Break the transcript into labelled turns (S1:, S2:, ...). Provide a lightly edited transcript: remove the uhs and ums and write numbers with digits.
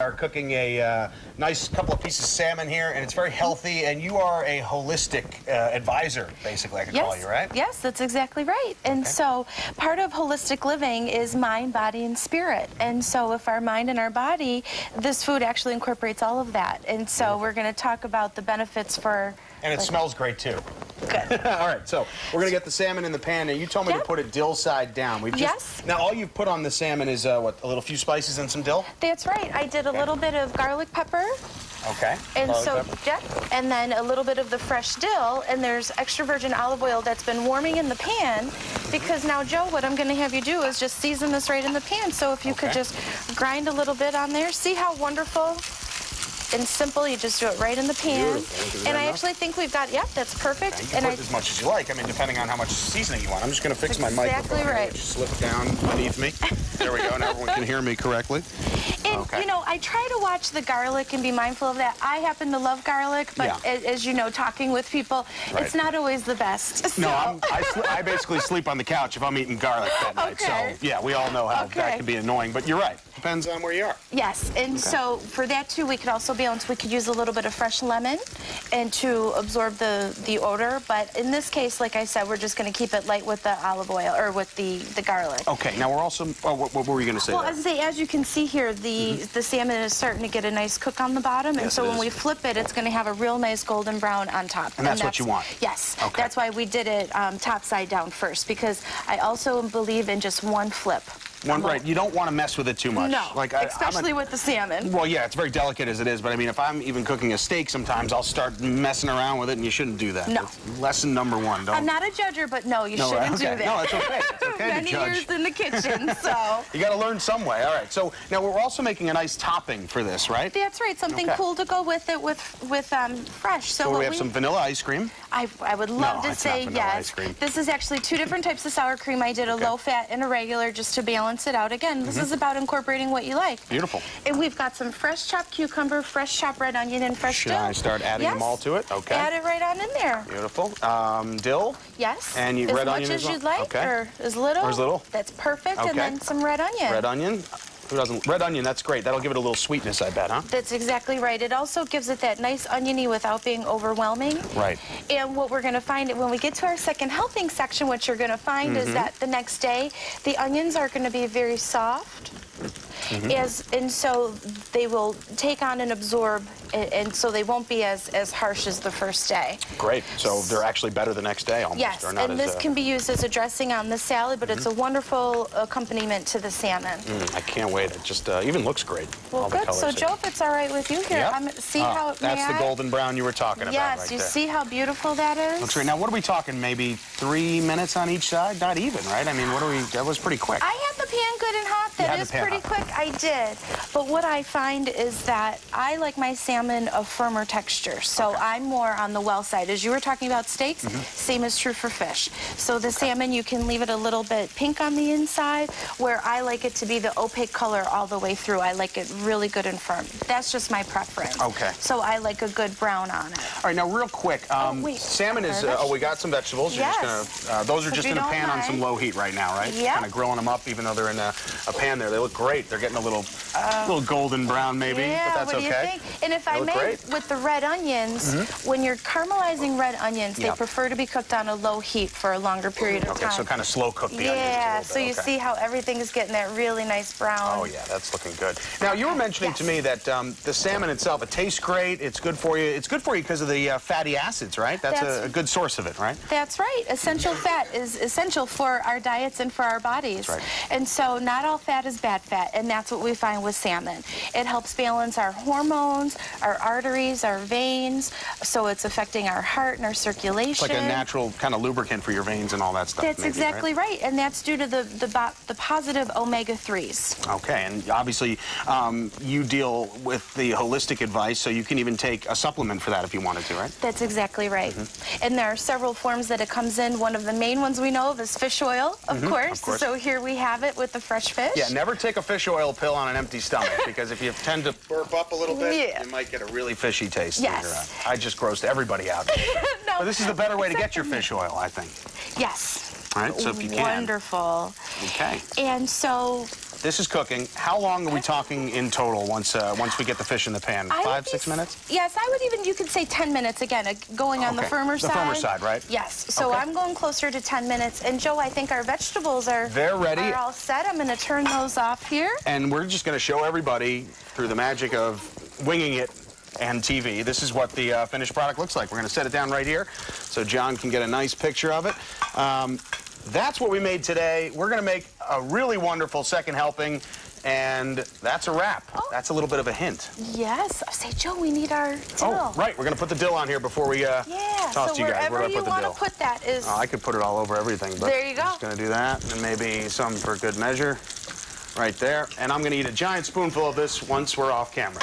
S1: Are cooking a nice couple of pieces of salmon here, and it's very healthy, and you are a holistic advisor, basically, I could call you, right?
S2: Yes, that's exactly right. And so part of holistic living is mind, body, and spirit. And so if our mind and our body, this food actually incorporates all of that. And so we're going to talk about the benefits for...
S1: And it smells great, too.
S2: Good.
S1: All right, so we're going to get the salmon in the pan. Now, you told me to put it dill side down. We've just, Now, all you've put on the salmon is, what, a little few spices and some dill?
S2: That's right. I did a little bit of garlic pepper.
S1: Okay.
S2: And and then a little bit of the fresh dill, and there's extra virgin olive oil that's been warming in the pan, because now, Joe, what I'm going to have you do is just season this right in the pan. So if you could just grind a little bit on there. See how wonderful and simple. You just do it right in the pan. And I actually think we've got, that's perfect.
S1: You can put as much as you like. I mean, depending on how much seasoning you want. I'm just going to fix my microphone.
S2: Exactly right.
S1: Just slip down beneath me. There we go. Now everyone can hear me correctly.
S2: And, you know, I try to watch the garlic and be mindful of that. I happen to love garlic, but as you know, talking with people, it's not always the best. So.
S1: No, I basically sleep on the couch if I'm eating garlic that night. So, yeah, we all know how that can be annoying. But you're right. Depends on where you are.
S2: Yes, and so for that, too, we could also balance. We could use a little bit of fresh lemon and to absorb the odor. But in this case, like I said, we're just going to keep it light with the olive oil, or with the garlic. Okay,
S1: now we're also, what were you going to say?
S2: Well, as you can see here, the salmon is starting to get a nice cook on the bottom, and so when we flip it, it's going to have a real nice golden brown on top.
S1: And that's what you want?
S2: Yes. Okay. That's why we did it top side down first, because I also believe in just one flip.
S1: Right, you don't want to mess with it too much.
S2: No, especially with the salmon.
S1: Well, yeah, it's very delicate as it is, but I mean, if I'm even cooking a steak sometimes, I'll start messing around with it, and you shouldn't do that.
S2: No.
S1: That's lesson number one.
S2: I'm not a judger, but no, you shouldn't do that.
S1: No, it's okay. It's okay to
S2: Many
S1: judge.
S2: years in the kitchen, so.
S1: You got to learn some way. All right, so now we're also making a nice topping for this, right?
S2: That's right, something cool to go with it with fresh.
S1: So we have some vanilla ice cream.
S2: I would love to say yes. This is actually 2 different types of sour cream. I did a low-fat and a regular just to balance it out. Again, this is about incorporating what you like.
S1: Beautiful.
S2: And we've got some fresh chopped cucumber, fresh chopped red onion, and fresh dill.
S1: Should I start adding them all to it? Okay.
S2: Add it right on in there.
S1: Beautiful. Dill?
S2: Yes.
S1: And red onion
S2: as much as you'd like, or as little.
S1: Or as little?
S2: That's perfect. And then some red onion.
S1: Red onion? Who doesn't? Red onion, that's great. That'll give it a little sweetness, I bet, huh?
S2: That's exactly right. It also gives it that nice oniony without being overwhelming.
S1: Right.
S2: And what we're going to find when we get to our second helping section, what you're going to find is that the next day, the onions are going to be very soft. And so they will take on and absorb, and so they won't be as harsh as the first day.
S1: Great. So they're actually better the next day almost.
S2: Yes, and this can be used as a dressing on the salad, but it's a wonderful accompaniment to the salmon.
S1: I can't wait. It just even looks great.
S2: Well, good. So, Joe, if it's all right with you here, see how
S1: that's the golden brown you were talking about right there.
S2: Yes, you see how beautiful that is?
S1: Looks great. Now, what are we talking, maybe 3 minutes on each side? Not even, right? I mean, that was pretty quick.
S2: I had the pan good and hot. That is pretty quick. I did. But what I find is that I like my salmon of firmer texture. So I'm more on the well side. As you were talking about steaks, same is true for fish. So the salmon, you can leave it a little bit pink on the inside, where I like it to be the opaque color all the way through. I like it really good and firm. That's just my preference. Okay. So I like a good brown on it.
S1: All right, now real quick, salmon is, we got some vegetables. You're just gonna, those are just in a pan on some low heat right now, right?
S2: Yeah.
S1: Kind of grilling them up, even though they're in a pan there. They look great. They're getting a little golden brown maybe, but that's
S2: what do you think? And if I may, with the red onions, when you're caramelizing red onions, they prefer to be cooked on a low heat for a longer period of time.
S1: Okay, so kind of slow cook the onions.
S2: Yeah, so you see how everything is getting that really nice brown.
S1: Oh yeah, that's looking good. Now you were mentioning to me that the salmon itself, it tastes great. It's good for you. It's good for you because of the fatty acids, right? That's a good source of it, right?
S2: That's right. Essential fat is essential for our diets and for our bodies.
S1: That's right.
S2: And so not all fat is bad fat, and that's what we find with salmon. It helps balance our hormones, our arteries, our veins, so it's affecting our heart and our circulation.
S1: It's like a natural kind of lubricant for your veins and all that stuff.
S2: That's exactly right, and that's due to the positive omega-3s.
S1: Okay, and obviously you deal with the holistic advice, so you can even take a supplement for that if you wanted to, right?
S2: That's exactly right. And there are several forms that it comes in. One of the main ones we know of is fish oil, of course. So here we have it with the fresh fish.
S1: Yeah, never take a fish oil pill on an empty stomach, because if you tend to burp up a little bit, you might get a really fishy taste.
S2: Yes.
S1: I just grossed everybody out.
S2: No,
S1: but this is the better way to get your fish oil, I think.
S2: Yes.
S1: All right, so if you can.
S2: Wonderful.
S1: Okay.
S2: And so
S1: this is cooking. How long are we talking in total once we get the fish in the pan? 5, 6 minutes?
S2: Yes, I would even, you could say 10 minutes, again, going on the firmer side.
S1: The firmer side, right?
S2: Yes, so I'm going closer to 10 minutes. And Joe, I think our vegetables are...
S1: They're ready.
S2: Are all set. I'm going to turn those off here.
S1: And we're just going to show everybody, through the magic of winging it and TV, this is what the finished product looks like. We're going to set it down right here so John can get a nice picture of it. That's what we made today. We're going to make a really wonderful second helping, and that's a wrap. Oh. That's a little bit of a hint.
S2: Yes. Say, Joe, we need our dill.
S1: Oh, right. We're going to put the dill on here before we toss to you guys.
S2: Wherever you want to put that is...
S1: I could put it all over everything, but
S2: there you go.
S1: I'm just going to do that, and maybe some for good measure right there. And I'm going to eat a giant spoonful of this once we're off camera.